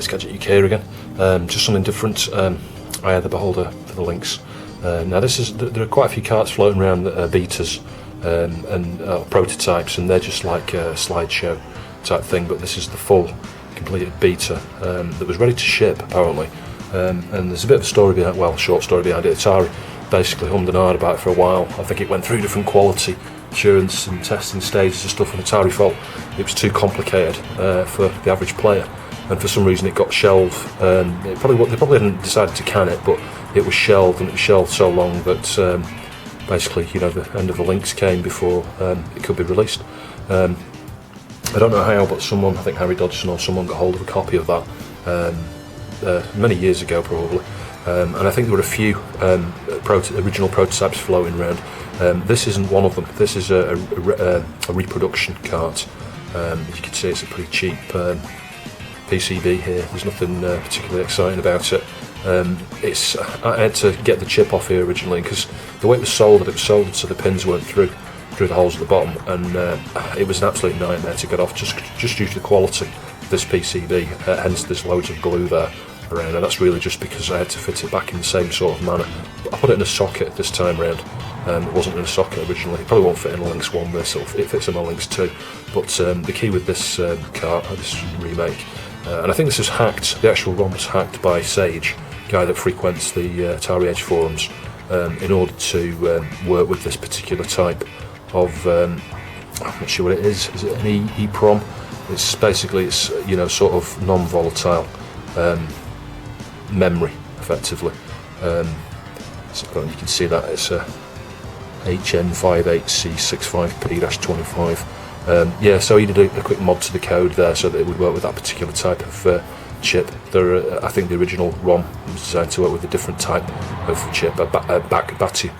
it's Gadget UK here again. Just something different. I had the Beholder for the Lynx. Now there are quite a few carts floating around that are betas and prototypes, and they're just like a slideshow type thing, but this is the full completed beta that was ready to ship apparently. And there's a bit of a story behind, well, short story behind it. Atari basically hummed and hawed about it for a while. I think it went through different quality assurance and testing stages and stuff, and Atari felt it was too complicated for the average player, and for some reason it got shelved. They probably hadn't decided to can it, but it was shelved, and it was shelved so long that basically, you know, the end of the Lynx came before it could be released. I don't know how, but someone, I think Harry Dodgson or someone, got hold of a copy of that many years ago probably, and I think there were a few original prototypes floating around. This isn't one of them. This is a reproduction cart. As you can see, it's a pretty cheap PCB here. There's nothing particularly exciting about it. I had to get the chip off here originally because the way it was soldered so the pins weren't through the holes at the bottom, and it was an absolute nightmare to get off just due to the quality of this PCB. Hence there's loads of glue there around, and that's really just because I had to fit it back in the same sort of manner. I put it in a socket this time round. It wasn't in a socket originally. It probably won't fit in a Lynx 1 this, or it fits in my Lynx 2. But the key with this cart, this remake, and I think this was hacked, the actual ROM was hacked by Sage, guy that frequents the Atari Edge forums, in order to work with this particular type of, I'm not sure what it is it an EEPROM? It's basically, you know, sort of non-volatile memory, effectively. So you can see that it's a HN58C65P-25. Yeah, so he did a quick mod to the code there so that it would work with that particular type of chip. I think the original ROM was designed to work with a different type of chip, a battery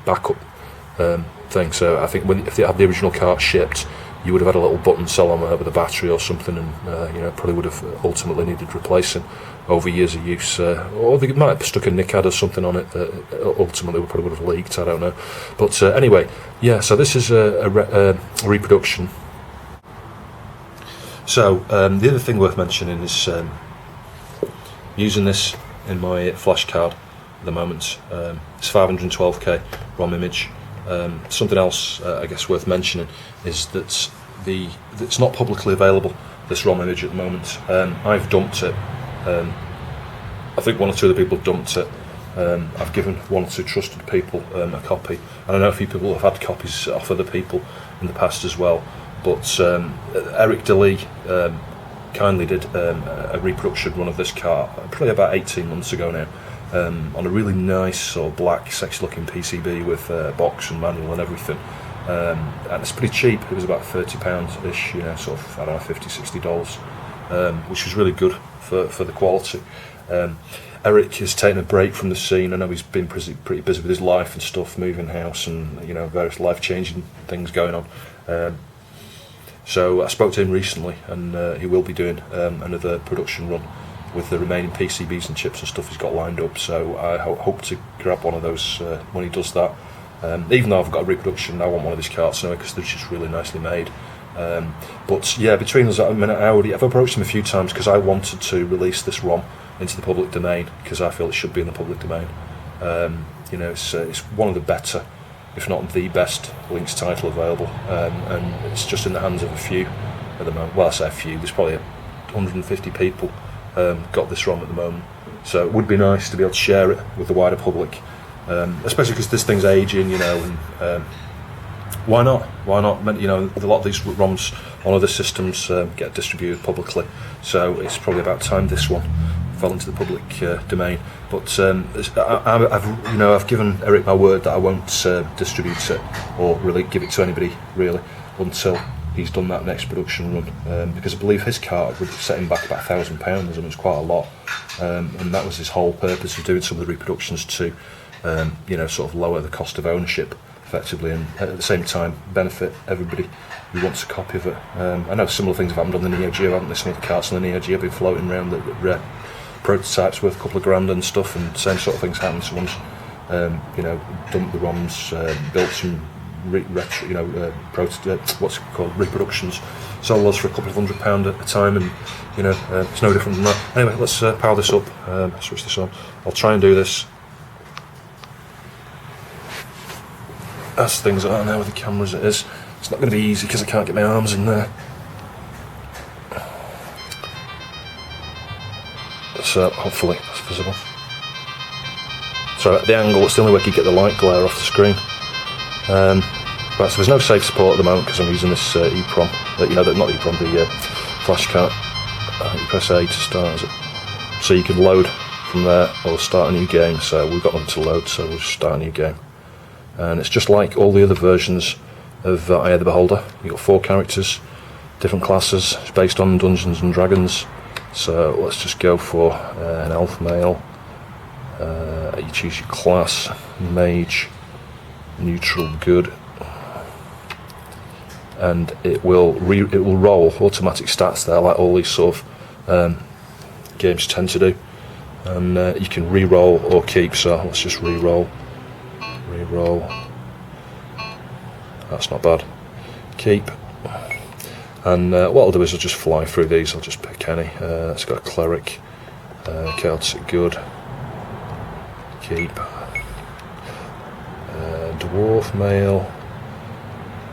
backup thing. So I think if they had the original cart shipped, you would have had a little button cell on there with a battery or something, and you know, probably would have ultimately needed replacing over years of use, or they might have stuck a NICAD or something on it that ultimately probably would have leaked. I don't know, but anyway, yeah. So this is a reproduction. So the other thing worth mentioning is using this in my flash card at the moment. It's 512k ROM image. Something else I guess worth mentioning is that it's not publicly available, this ROM image at the moment. I've dumped it. I think one or two of the people have dumped it. I've given one or two trusted people a copy, and I know a few people have had copies off other people in the past as well. But Eric DeLee kindly did a reproduction run of this car probably about 18 months ago now, on a really nice sort of black, sexy-looking PCB with box and manual and everything. And it's pretty cheap. It was about £30-ish, you know, sort of, I don't know, $50-60, which was really good for the quality. Eric has taken a break from the scene. I know he's been pretty busy with his life and stuff, moving house and, you know, various life-changing things going on. So I spoke to him recently, and he will be doing another production run with the remaining PCBs and chips and stuff he's got lined up. So I hope to grab one of those when he does that. Even though I've got a reproduction, I want one of these carts now because they're just really nicely made. But yeah, between us, I've approached him a few times because I wanted to release this ROM into the public domain because I feel it should be in the public domain. You know, it's one of the better, if not the best, Lynx title available, and it's just in the hands of a few at the moment. Well, I say a few, there's probably 150 people got this ROM at the moment, so it would be nice to be able to share it with the wider public, especially because this thing's aging, you know, and why not? You know, a lot of these ROMs on other systems get distributed publicly, so it's probably about time this one fell into the public domain. But I've given Eric my word that I won't distribute it or really give it to anybody really until he's done that next production run, because I believe his cart would set him back about £1,000, and it was quite a lot, and that was his whole purpose of doing some of the reproductions to you know, sort of lower the cost of ownership effectively, and at the same time benefit everybody who wants a copy of it. I know similar things have happened on the Neo Geo, haven't they? Some of the carts on the Neo Geo have been floating around that prototypes worth a couple of grand and stuff, and same sort of things happen. Someone's you know, dumped the ROMs, built some what's it called, reproductions. Sell those for a couple of £100 at a time, and it's no different than that. Anyway, let's power this up. Switch this on. I'll try and do this as things are now with the camera as it is. It's not going to be easy because I can't get my arms in there. So hopefully that's visible. So at the angle, it's the only way you get the light glare off the screen. Right, so there's no safe support at the moment because I'm using this EEPROM. Not EEPROM, the flash card. You press A to start, is it? So you can load from there or start a new game. So we've got one to load, so we'll just start a new game. And it's just like all the other versions of Eye of the Beholder. You've got 4 characters, different classes. It's based on Dungeons and Dragons. So let's just go for an elf male. You choose your class: mage, neutral, good, and it will roll automatic stats there, like all these sort of games tend to do. And you can re-roll or keep. So let's just re-roll. That's not bad. Keep. And what I'll do is I'll just fly through these. I'll just pick any. It's got a cleric, Celtic, good, keep, dwarf, male,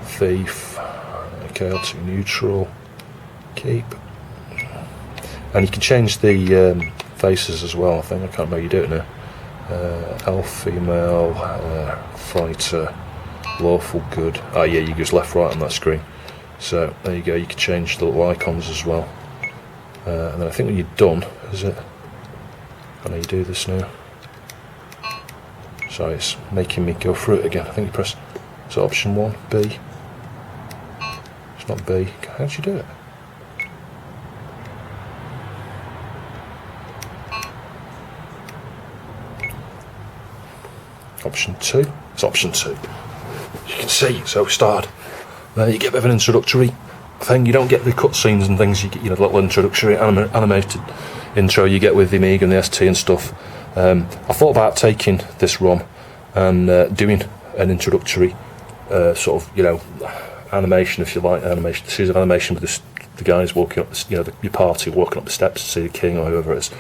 thief, Celtic, neutral, keep. And you can change the faces as well. I think I can't remember how you do it now. Elf, female, fighter, lawful, good. Yeah, you go left, right on that screen. So there you go, you can change the little icons as well. And then I think when you're done, is it? I know you do this now. Sorry, it's making me go through it again. I think you press, so option 1, B. It's not B. How did you do it? Option 2. It's option 2. You can see, so we started. You get a bit of an introductory thing. You don't get the cutscenes and things. You get the little introductory animated intro you get with the Amiga and the ST and stuff. I thought about taking this ROM and doing an introductory sort of animation, if you like, series of animation with the guys walking up, your party walking up the steps to see the king or whoever it is,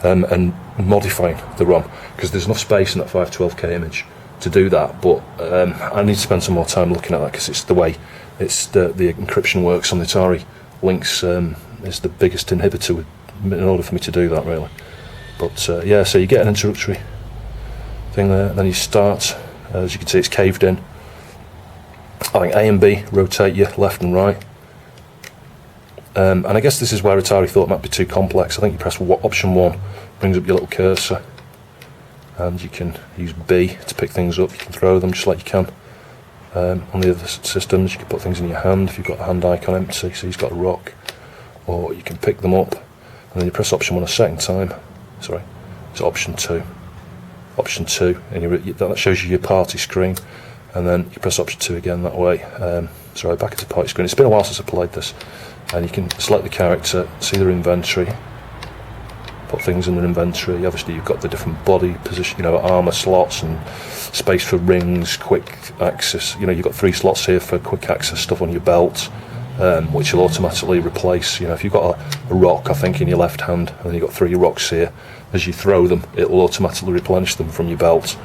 and modifying the ROM because there's enough space in that 512K image to do that, but I need to spend some more time looking at that because it's the way the encryption works on the Atari Lynx is the biggest inhibitor in order for me to do that, really. But yeah, so you get an introductory thing there, then you start. As you can see, it's caved in. I think A and B rotate you left and right, and I guess this is where Atari thought it might be too complex. I think you press option 1, brings up your little cursor, and you can use B to pick things up. You can throw them just like you can on the other systems. You can put things in your hand if you've got the hand icon empty, so he's got a rock, or you can pick them up, and then you press option 1 a second time. Sorry, it's option 2. Option 2, and that shows you your party screen, and then you press option 2 again that way. Sorry, back into party screen. It's been a while since I played this, and you can select the character, see their inventory, put things in their inventory. Obviously you've got the different body position, armour slots and space for rings, quick access. You've got 3 slots here for quick access stuff on your belt, which will automatically replace. If you've got a rock, I think, in your left hand, and then you've got 3 rocks here, as you throw them, it will automatically replenish them from your belt.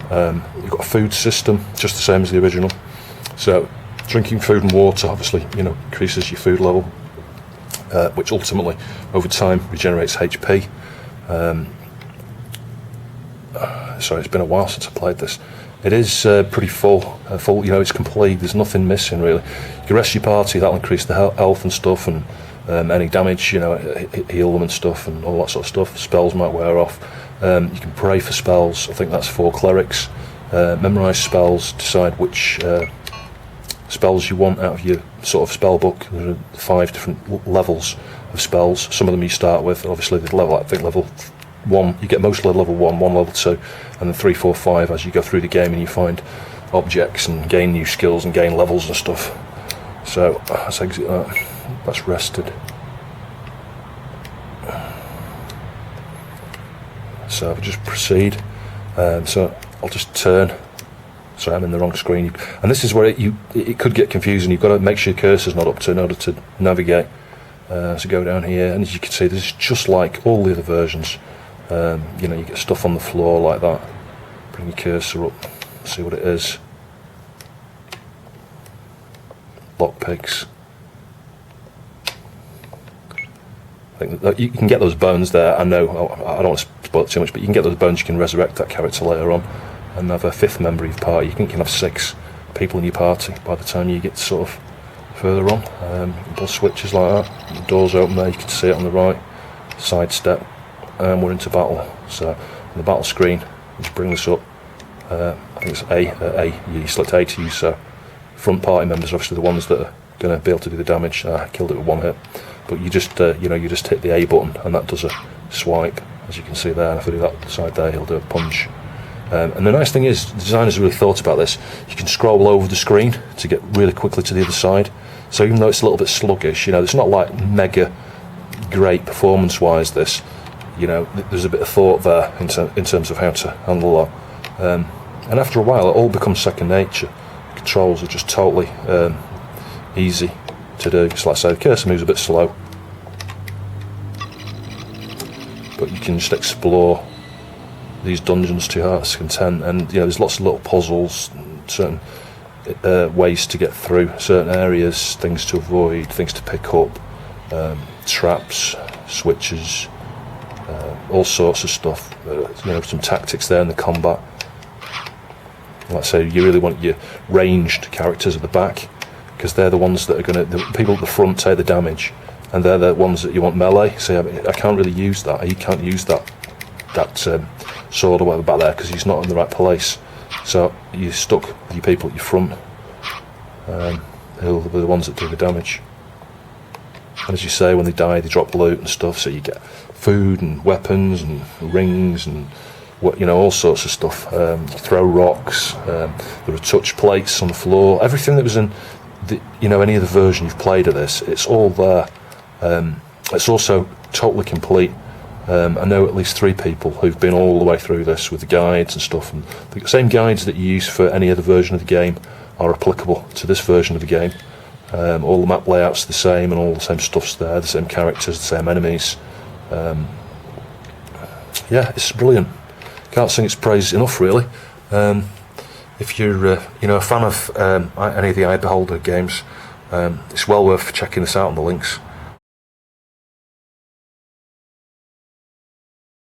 You've got a food system, just the same as the original. So drinking food and water, obviously, increases your food level, which ultimately, over time, regenerates HP. Sorry, it's been a while since I played this. It is pretty full. It's complete. There's nothing missing, really. You can rest your party. That'll increase the health and stuff, and any damage, heal them and stuff, and all that sort of stuff. Spells might wear off. You can pray for spells. I think that's 4 clerics. Memorise spells. Decide which spells you want out of your sort of spell book. There are 5 different levels of spells. Some of them you start with, obviously, the level. I think level 1, you get mostly level 1, level 2, and then 3, 4, 5 as you go through the game and you find objects and gain new skills and gain levels and stuff. So let's exit that. That's rested. So I'll just proceed. So I'll just turn Sorry, I'm in the wrong screen. And this is where it could get confusing. You've got to make sure your cursor's not up to in order to navigate. So go down here, and as you can see, this is just like all the other versions. You know, you get stuff on the floor like that. Bring your cursor up, see what it is. Lockpicks. I think that you can get those bones there. I know I don't want to spoil it too much, but you can get those bones. You can resurrect that character later on and have a fifth member of your party. You can have 6 people in your party by the time you get sort of further on. You can pull switches like that. The doors open there. You can see it on the right. Sidestep, and we're into battle. So on the battle screen, just bring this up. I think it's A. You select A to use. So front party members are obviously the ones that are going to be able to do the damage. I killed it with 1 hit. But you just you just hit the A button, and that does a swipe, as you can see there. And if I do that side there, he'll do a punch. And the nice thing is, the designers really thought about this. You can scroll over the screen to get really quickly to the other side. So even though it's a little bit sluggish, it's not like mega great performance-wise. This, there's a bit of thought there in terms of how to handle that. And after a while, it all becomes second nature. Controls are just totally easy to do. It's like I say, the cursor moves a bit slow, but you can just explore these dungeons to your heart's content. And there's lots of little puzzles, certain ways to get through certain areas, things to avoid, things to pick up, traps, switches, all sorts of stuff. Some tactics there in the combat. Like I say, you really want your ranged characters at the back, because they're the ones that are the people at the front take the damage, and they're the ones that you want melee. So I can't really use that. You can't use that sword or whatever back there because he's not in the right place. So you're stuck with your people at your front, who'll be the ones that do the damage. And as you say, when they die, they drop loot and stuff. So you get food and weapons and rings and all sorts of stuff. You throw rocks. There are touch plates on the floor. Everything that was in any other version you've played of this, it's all there. It's also totally complete. I know at least 3 people who've been all the way through this with the guides and stuff, and the same guides that you use for any other version of the game are applicable to this version of the game. All the map layouts are the same, and all the same stuff's there, the same characters, the same enemies. It's brilliant. Can't sing its praise enough, really. If you're a fan of any of the Eye Beholder games, it's well worth checking this out on the links.